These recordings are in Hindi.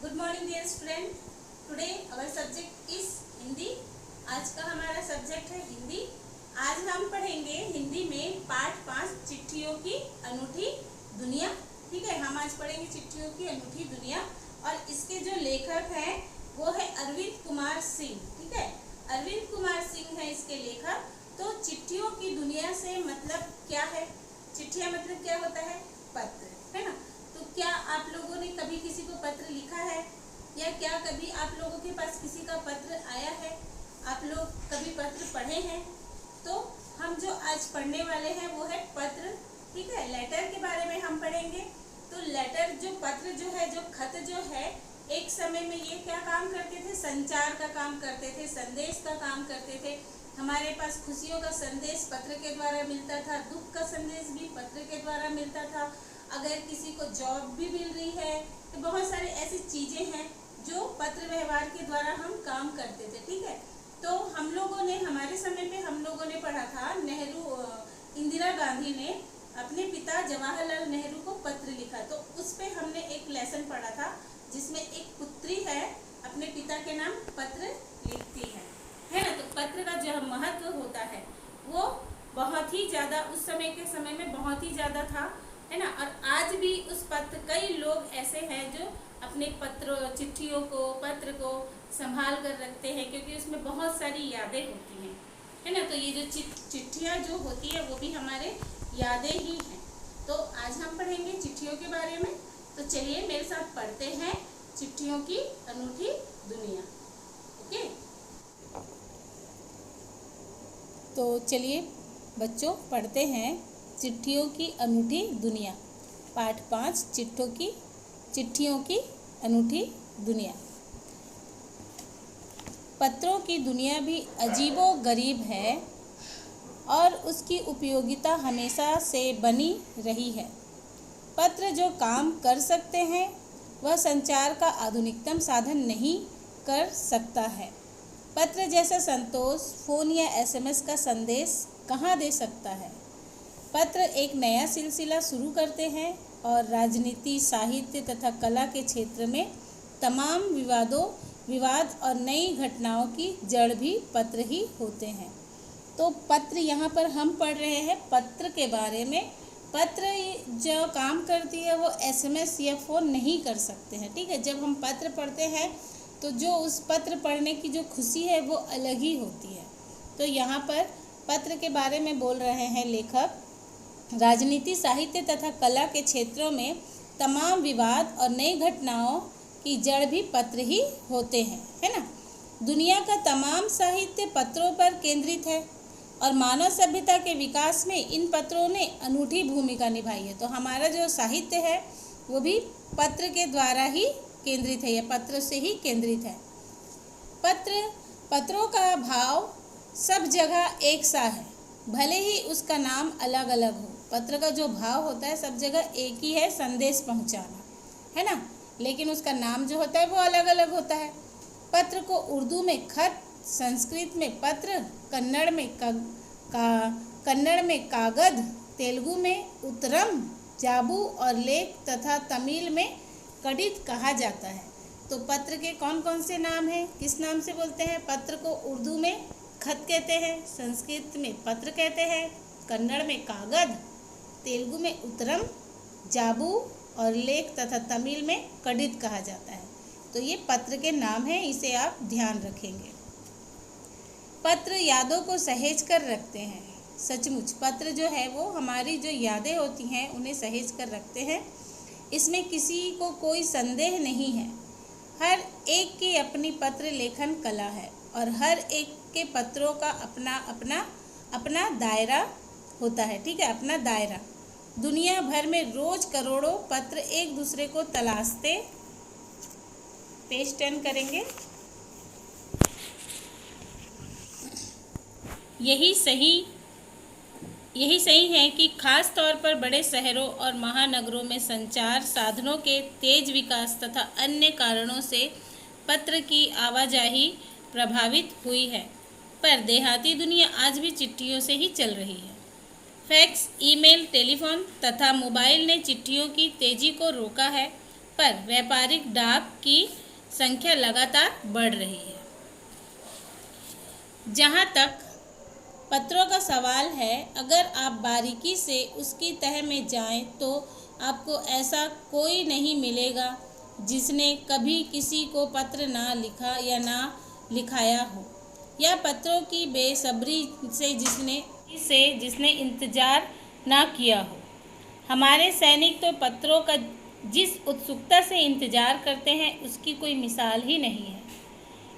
Good morning dear student. Today our subject is Hindi. आज का हमारा सब्जेक्ट है हिंदी। आज हम पढ़ेंगे हिंदी में पाठ 5 चिट्ठियों की अनूठी दुनिया। ठीक है, हम आज पढ़ेंगे चिट्ठियों की अनूठी दुनिया और इसके जो लेखक हैं वो है अरविंद कुमार सिंह। ठीक है, अरविंद कुमार सिंह है इसके लेखक। तो चिट्ठियों की दुनिया से मतलब क्या है? चिट्ठियां मतलब क्या होता है? पत्र, है ना। तो क्या आप लोगों ने कभी किसी को पत्र लिखा है या क्या कभी आप लोगों के पास किसी का पत्र आया है? आप लोग कभी पत्र पढ़े हैं? तो हम जो आज पढ़ने वाले हैं वो है पत्र। ठीक है, लेटर के बारे में हम पढ़ेंगे। तो लेटर जो पत्र जो है, जो खत जो है, एक समय में ये क्या काम करते थे? संचार का काम करते थे, संदेश का काम करते थे। हमारे पास खुशियों का संदेश पत्र के द्वारा मिलता था, दुख का संदेश भी पत्र के द्वारा मिलता था। अगर किसी को जॉब भी मिल रही है तो बहुत सारी ऐसी चीज़ें हैं जो पत्र व्यवहार के द्वारा हम काम करते थे। ठीक है, तो हम लोगों ने हमारे समय पे हम लोगों ने पढ़ा था, इंदिरा गांधी ने अपने पिता जवाहरलाल नेहरू को पत्र लिखा। तो उस पे हमने एक लेसन पढ़ा था जिसमें एक पुत्री है अपने पिता के नाम पत्र लिखती है ना। तो पत्र का जो महत्व होता है वो बहुत ही ज़्यादा उस समय में बहुत ही ज़्यादा था, है ना। और आज भी उस पत्र, कई लोग ऐसे हैं जो अपने चिट्ठियों को, पत्र को संभाल कर रखते हैं क्योंकि उसमें बहुत सारी यादें होती हैं, है ना। तो ये जो चिट्ठियाँ जो होती है वो भी हमारे यादें ही हैं। तो आज हम पढ़ेंगे चिट्ठियों के बारे में। तो चलिए मेरे साथ पढ़ते हैं चिट्ठियों की अनूठी दुनिया। ओके, तो चलिए बच्चों पढ़ते हैं चिट्ठियों की अनूठी दुनिया। पाठ 5 चिट्ठियों की अनूठी दुनिया। पत्रों की दुनिया भी अजीबो गरीब है और उसकी उपयोगिता हमेशा से बनी रही है। पत्र जो काम कर सकते हैं वह संचार का आधुनिकतम साधन नहीं कर सकता है। पत्र जैसा संतोष फ़ोन या एसएमएस का संदेश कहाँ दे सकता है। पत्र एक नया सिलसिला शुरू करते हैं और राजनीति, साहित्य तथा कला के क्षेत्र में तमाम विवाद और नई घटनाओं की जड़ भी पत्र ही होते हैं। तो पत्र यहाँ पर हम पढ़ रहे हैं पत्र के बारे में। पत्र जो काम करती है वो एसएमएस या फ़ोन नहीं कर सकते हैं। ठीक है, जब हम पत्र पढ़ते हैं तो जो उस पत्र पढ़ने की जो खुशी है वो अलग ही होती है। तो यहाँ पर पत्र के बारे में बोल रहे हैं लेखक, राजनीति, साहित्य तथा कला के क्षेत्रों में तमाम विवाद और नई घटनाओं की जड़ भी पत्र ही होते हैं, है ना। दुनिया का तमाम साहित्य पत्रों पर केंद्रित है और मानव सभ्यता के विकास में इन पत्रों ने अनूठी भूमिका निभाई है। तो हमारा जो साहित्य है वो भी पत्र के द्वारा ही केंद्रित है या पत्र से ही केंद्रित है। पत्रों का भाव सब जगह एक सा है, भले ही उसका नाम अलग अलग हो। पत्र का जो भाव होता है सब जगह एक ही है, संदेश पहुंचाना, है ना, लेकिन उसका नाम जो होता है वो अलग अलग होता है। पत्र को उर्दू में खत, संस्कृत में पत्र, कन्नड़ में कागद, तेलुगु में उत्तरम, जाबू और लेख तथा तमिल में कड़ित कहा जाता है। तो पत्र के कौन कौन से नाम हैं, किस नाम से बोलते हैं? पत्र को उर्दू में खत कहते हैं, संस्कृत में पत्र कहते हैं, कन्नड़ में कागद, तेलुगु में उत्तरम, जाबू और लेख तथा तमिल में कड़ित कहा जाता है। तो ये पत्र के नाम हैं, इसे आप ध्यान रखेंगे। पत्र यादों को सहेज कर रखते हैं। सचमुच पत्र जो है वो हमारी जो यादें होती हैं उन्हें सहेज कर रखते हैं, इसमें किसी को कोई संदेह नहीं है। हर एक की अपनी पत्र लेखन कला है और हर एक के पत्रों का अपना दायरा होता है। ठीक है, अपना दायरा। दुनिया भर में रोज करोड़ों पत्र एक दूसरे को तलाशते। पेज 10 करेंगे। यही सही है कि खास तौर पर बड़े शहरों और महानगरों में संचार साधनों के तेज विकास तथा अन्य कारणों से पत्र की आवाजाही प्रभावित हुई है, पर देहाती दुनिया आज भी चिट्ठियों से ही चल रही है। फैक्स, ईमेल, टेलीफोन तथा मोबाइल ने चिट्ठियों की तेजी को रोका है, पर व्यापारिक डाक की संख्या लगातार बढ़ रही है। जहाँ तक पत्रों का सवाल है, अगर आप बारीकी से उसकी तह में जाएं तो आपको ऐसा कोई नहीं मिलेगा जिसने कभी किसी को पत्र ना लिखा या ना लिखाया हो, या पत्रों की बेसब्री से जिसने इंतज़ार ना किया हो। हमारे सैनिक तो पत्रों का जिस उत्सुकता से इंतज़ार करते हैं उसकी कोई मिसाल ही नहीं है,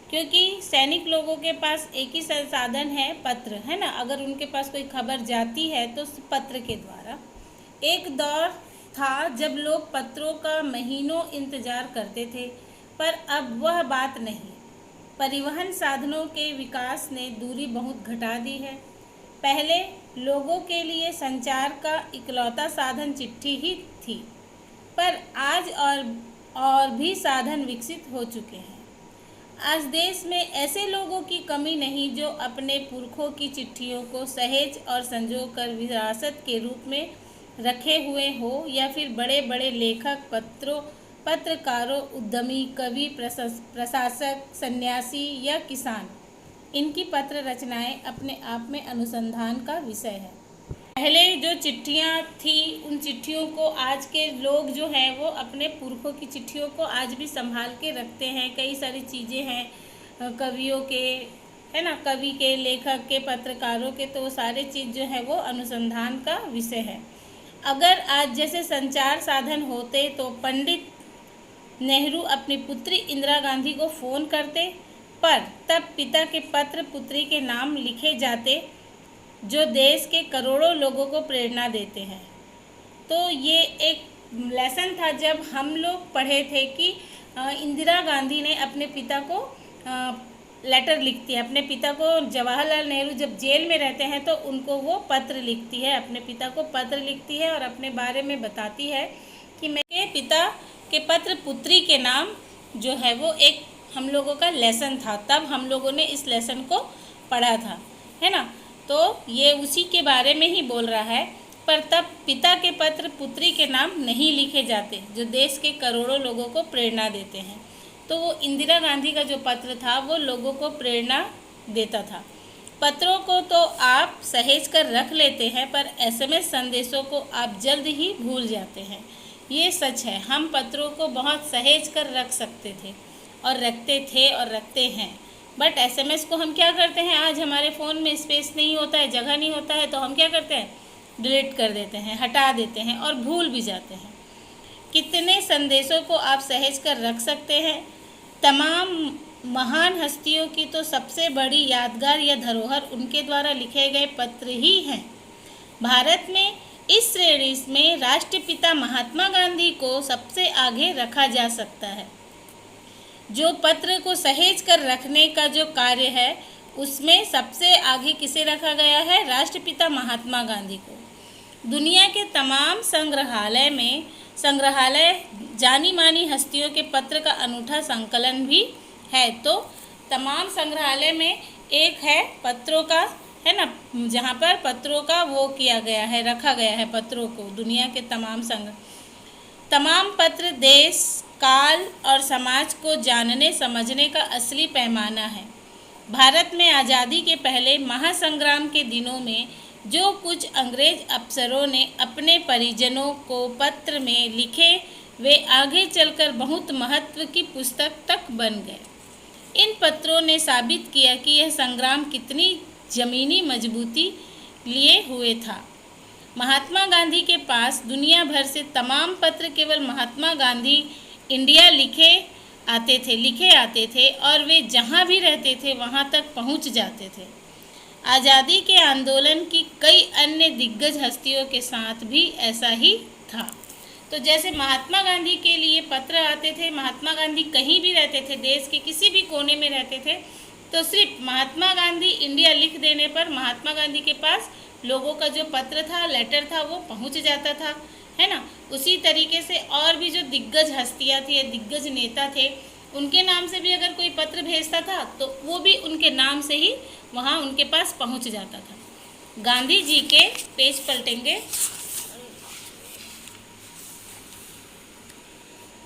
क्योंकि सैनिक लोगों के पास एक ही संसाधन है, पत्र, है ना। अगर उनके पास कोई खबर जाती है तो पत्र के द्वारा। एक दौर था जब लोग पत्रों का महीनों इंतज़ार करते थे, पर अब वह बात नहीं। परिवहन साधनों के विकास ने दूरी बहुत घटा दी है। पहले लोगों के लिए संचार का इकलौता साधन चिट्ठी ही थी, पर आज और भी साधन विकसित हो चुके हैं। आज देश में ऐसे लोगों की कमी नहीं जो अपने पुरखों की चिट्ठियों को सहेज और संजो कर विरासत के रूप में रखे हुए हो, या फिर बड़े बड़े लेखक, पत्रकारों, उद्यमी, कवि, प्रशासक, सन्यासी या किसान, इनकी पत्र रचनाएं अपने आप में अनुसंधान का विषय है। पहले जो चिट्ठियाँ थी, उन चिट्ठियों को आज के लोग जो हैं वो अपने पुरखों की चिट्ठियों को आज भी संभाल के रखते हैं। कई सारी चीज़ें हैं कवियों के, है ना, कवि के, लेखक के, पत्रकारों के, तो वो सारे चीज़ जो है वो अनुसंधान का विषय है। अगर आज जैसे संचार साधन होते तो पंडित नेहरू अपनी पुत्री इंदिरा गांधी को फ़ोन करते, पर तब पिता के पत्र पुत्री के नाम लिखे जाते जो देश के करोड़ों लोगों को प्रेरणा देते हैं। तो ये एक लेसन था जब हम लोग पढ़े थे कि इंदिरा गांधी ने अपने पिता को लेटर लिखती है। अपने पिता को, जवाहरलाल नेहरू जब जेल में रहते हैं तो उनको वो पत्र लिखती है, अपने पिता को पत्र लिखती है और अपने बारे में बताती है कि मेरे पिता के पत्र पुत्री के नाम जो है वो एक हम लोगों का लेसन था। तब हम लोगों ने इस लेसन को पढ़ा था, है ना। तो ये उसी के बारे में ही बोल रहा है। पर तब पिता के पत्र पुत्री के नाम नहीं लिखे जाते जो देश के करोड़ों लोगों को प्रेरणा देते हैं। तो वो इंदिरा गांधी का जो पत्र था वो लोगों को प्रेरणा देता था। पत्रों को तो आप सहेज कर रख लेते हैं, पर SMS संदेशों को आप जल्द ही भूल जाते हैं। ये सच है, हम पत्रों को बहुत सहेज कर रख सकते थे और रखते थे और रखते हैं, बट SMS को हम क्या करते हैं, आज हमारे फ़ोन में स्पेस नहीं होता है, जगह नहीं होता है, तो हम क्या करते हैं, डिलीट कर देते हैं, हटा देते हैं और भूल भी जाते हैं। कितने संदेशों को आप सहेज कर रख सकते हैं। तमाम महान हस्तियों की तो सबसे बड़ी यादगार या धरोहर उनके द्वारा लिखे गए पत्र ही हैं। भारत में इस श्रेणी में राष्ट्रपिता महात्मा गांधी को सबसे आगे रखा जा सकता है। जो पत्र को सहेज कर रखने का जो कार्य है उसमें सबसे आगे किसे रखा गया है, राष्ट्रपिता महात्मा गांधी को। दुनिया के तमाम संग्रहालय जानी मानी हस्तियों के पत्र का अनूठा संकलन भी है। तो तमाम संग्रहालय में एक है पत्रों का, है ना, जहाँ पर पत्रों का वो किया गया है, रखा गया है पत्रों को। दुनिया के तमाम पत्र देश, काल और समाज को जानने समझने का असली पैमाना है। भारत में आज़ादी के पहले महासंग्राम के दिनों में जो कुछ अंग्रेज अफसरों ने अपने परिजनों को पत्र में लिखे, वे आगे चलकर बहुत महत्व की पुस्तक तक बन गए। इन पत्रों ने साबित किया कि यह संग्राम कितनी ज़मीनी मजबूती लिए हुए था। महात्मा गांधी के पास दुनिया भर से तमाम पत्र केवल महात्मा गांधी इंडिया लिखे आते थे और वे जहाँ भी रहते थे वहाँ तक पहुँच जाते थे। आज़ादी के आंदोलन की कई अन्य दिग्गज हस्तियों के साथ भी ऐसा ही था। तो जैसे महात्मा गांधी के लिए पत्र आते थे, महात्मा गांधी कहीं भी रहते थे, देश के किसी भी कोने में रहते थे, तो सिर्फ महात्मा गांधी इंडिया लिख देने पर महात्मा गांधी के पास लोगों का जो पत्र था, लेटर था, वो पहुंच जाता था, है ना। उसी तरीके से और भी जो दिग्गज हस्तियां थी, दिग्गज नेता थे, उनके नाम से भी अगर कोई पत्र भेजता था तो वो भी उनके नाम से ही वहाँ उनके पास पहुँच जाता था। गांधी जी के पेज पलटेंगे।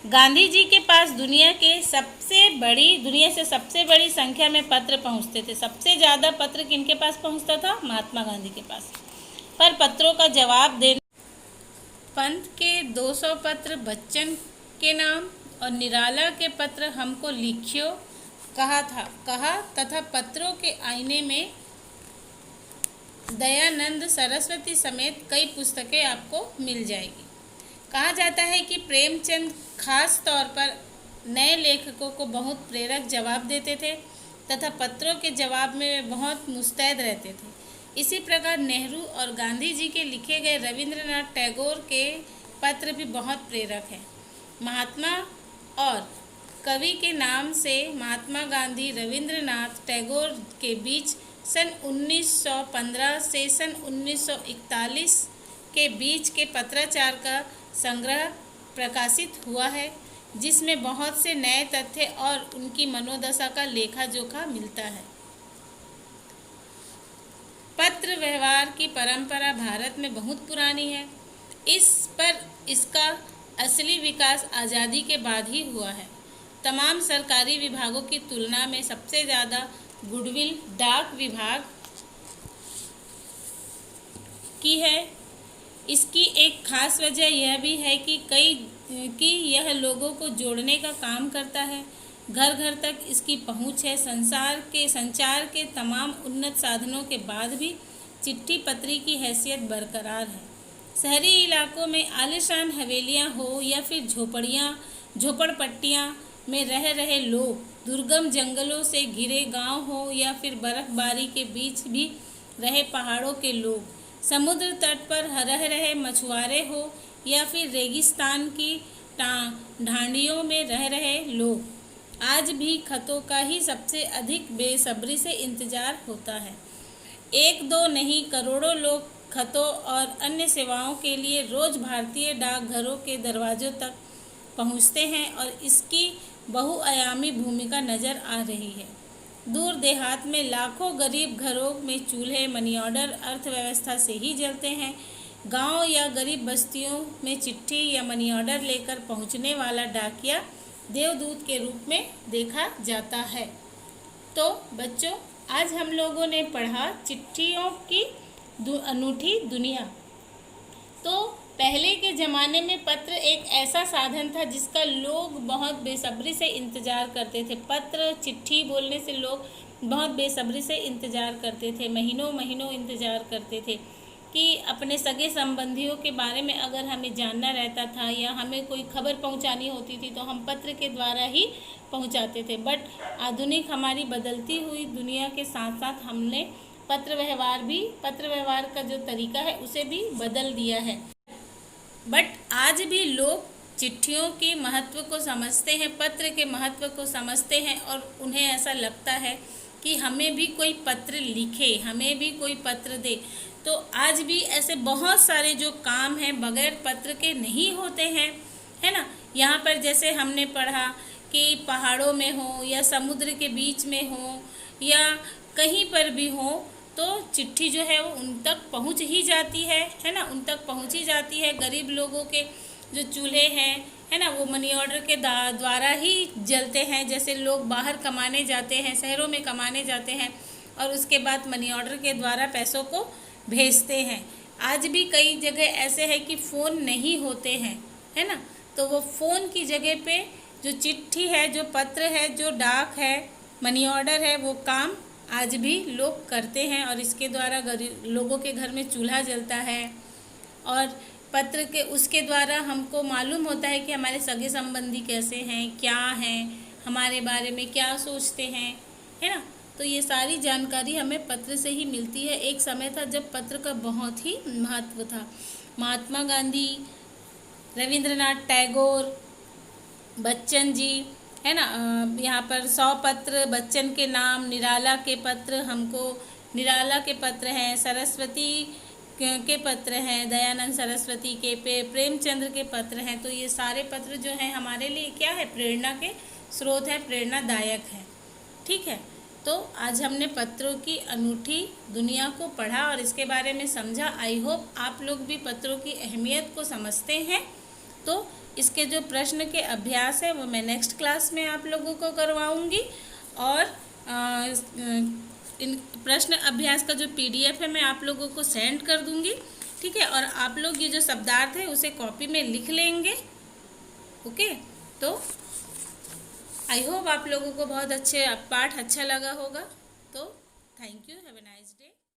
गांधी जी के पास दुनिया से सबसे बड़ी संख्या में पत्र पहुंचते थे। सबसे ज़्यादा पत्र किनके पास पहुंचता था? महात्मा गांधी के पास। पर पत्रों का जवाब देने पंत के 200 पत्र बच्चन के नाम और निराला के पत्र हमको लिखियो कहा तथा पत्रों के आईने में दयानंद सरस्वती समेत कई पुस्तकें आपको मिल जाएगी। कहा जाता है कि प्रेमचंद खास तौर पर नए लेखकों को बहुत प्रेरक जवाब देते थे तथा पत्रों के जवाब में वे बहुत मुस्तैद रहते थे। इसी प्रकार नेहरू और गांधी जी के लिखे गए रविंद्रनाथ टैगोर के पत्र भी बहुत प्रेरक हैं। महात्मा और कवि के नाम से महात्मा गांधी रविंद्रनाथ टैगोर के बीच सन 1915 से सन 1941 के बीच के पत्राचार का संग्रह प्रकाशित हुआ है, जिसमें बहुत से नए तथ्य और उनकी मनोदशा का लेखा जोखा मिलता है। पत्र व्यवहार की परंपरा भारत में बहुत पुरानी है। इसका असली विकास आज़ादी के बाद ही हुआ है। तमाम सरकारी विभागों की तुलना में सबसे ज़्यादा गुडविल डाक विभाग की है। इसकी एक खास वजह यह भी है कि यह लोगों को जोड़ने का काम करता है। घर घर तक इसकी पहुंच है। संचार के तमाम उन्नत साधनों के बाद भी चिट्ठी पत्री की हैसियत बरकरार है। शहरी इलाकों में आलीशान हवेलियां हो या फिर झोपड़पट्टियां में रह रहे लोग, दुर्गम जंगलों से घिरे गांव हो या फिर बर्फबारी के बीच भी रहे पहाड़ों के लोग, समुद्र तट पर रह रहे मछुआरे हो या फिर रेगिस्तान की ढांडियों में रह रहे लोग, आज भी खतों का ही सबसे अधिक बेसब्री से इंतजार होता है। एक दो नहीं, करोड़ों लोग खतों और अन्य सेवाओं के लिए रोज भारतीय डाकघरों के दरवाजों तक पहुंचते हैं और इसकी बहुआयामी भूमिका नजर आ रही है। दूर देहात में लाखों गरीब घरों में चूल्हे मनी ऑर्डर अर्थव्यवस्था से ही जलते हैं। गांव या गरीब बस्तियों में चिट्ठी या मनी ऑर्डर लेकर पहुंचने वाला डाकिया देवदूत के रूप में देखा जाता है। तो बच्चों, आज हम लोगों ने पढ़ा चिट्ठियों की अनूठी दुनिया। तो पहले के ज़माने में पत्र एक ऐसा साधन था जिसका लोग बहुत बेसब्री से इंतज़ार करते थे। पत्र चिट्ठी बोलने से लोग बहुत बेसब्री से इंतज़ार करते थे, महीनों महीनों इंतज़ार करते थे कि अपने सगे संबंधियों के बारे में अगर हमें जानना रहता था या हमें कोई खबर पहुंचानी होती थी तो हम पत्र के द्वारा ही पहुंचाते थे। बट आधुनिक हमारी बदलती हुई दुनिया के साथ साथ हमने पत्र व्यवहार का जो तरीका है उसे भी बदल दिया है। बट आज भी लोग चिट्ठियों के महत्व को समझते हैं, पत्र के महत्व को समझते हैं और उन्हें ऐसा लगता है कि हमें भी कोई पत्र लिखे, हमें भी कोई पत्र दे। तो आज भी ऐसे बहुत सारे जो काम हैं बगैर पत्र के नहीं होते हैं, है ना। यहाँ पर जैसे हमने पढ़ा कि पहाड़ों में हो या समुद्र के बीच में हो या कहीं पर भी हो तो चिट्ठी जो है वो उन तक पहुँच ही जाती है ना, उन तक पहुँच ही जाती है। गरीब लोगों के जो चूल्हे हैं, है ना, वो मनी ऑर्डर के द्वारा ही जलते हैं। जैसे लोग बाहर कमाने जाते हैं, शहरों में कमाने जाते हैं और उसके बाद मनी ऑर्डर के द्वारा पैसों को भेजते हैं। आज भी कई जगह ऐसे है कि फ़ोन नहीं होते हैं, है ना, तो वो फ़ोन की जगह पे जो चिट्ठी है, जो पत्र है, जो डाक है, मनी ऑर्डर है, वो काम आज भी लोग करते हैं और इसके द्वारा गरीब लोगों के घर में चूल्हा जलता है और पत्र के उसके द्वारा हमको मालूम होता है कि हमारे सगे संबंधी कैसे हैं, क्या हैं, हमारे बारे में क्या सोचते हैं, है ना। तो ये सारी जानकारी हमें पत्र से ही मिलती है। एक समय था जब पत्र का बहुत ही महत्व था। महात्मा गांधी, रविंद्रनाथ टैगोर, बच्चन जी, है ना, यहाँ पर 100 पत्र बच्चन के नाम, निराला के पत्र निराला के पत्र हैं, सरस्वती के पत्र हैं, दयानंद सरस्वती के, प्रेमचंद्र के पत्र हैं। तो ये सारे पत्र जो हैं हमारे लिए क्या है, प्रेरणा के स्रोत है, प्रेरणादायक है। ठीक है, तो आज हमने पत्रों की अनूठी दुनिया को पढ़ा और इसके बारे में समझा। आई होप आप लोग भी पत्रों की अहमियत को समझते हैं तो इसके जो प्रश्न के अभ्यास है वो मैं नेक्स्ट क्लास में आप लोगों को करवाऊंगी, और इन प्रश्न अभ्यास का जो PDF है मैं आप लोगों को सेंड कर दूंगी, ठीक है। और आप लोग ये जो शब्दार्थ है उसे कॉपी में लिख लेंगे, ओके। तो आई होप आप लोगों को बहुत अच्छे पाठ अच्छा लगा होगा। तो thank you, have a nice day.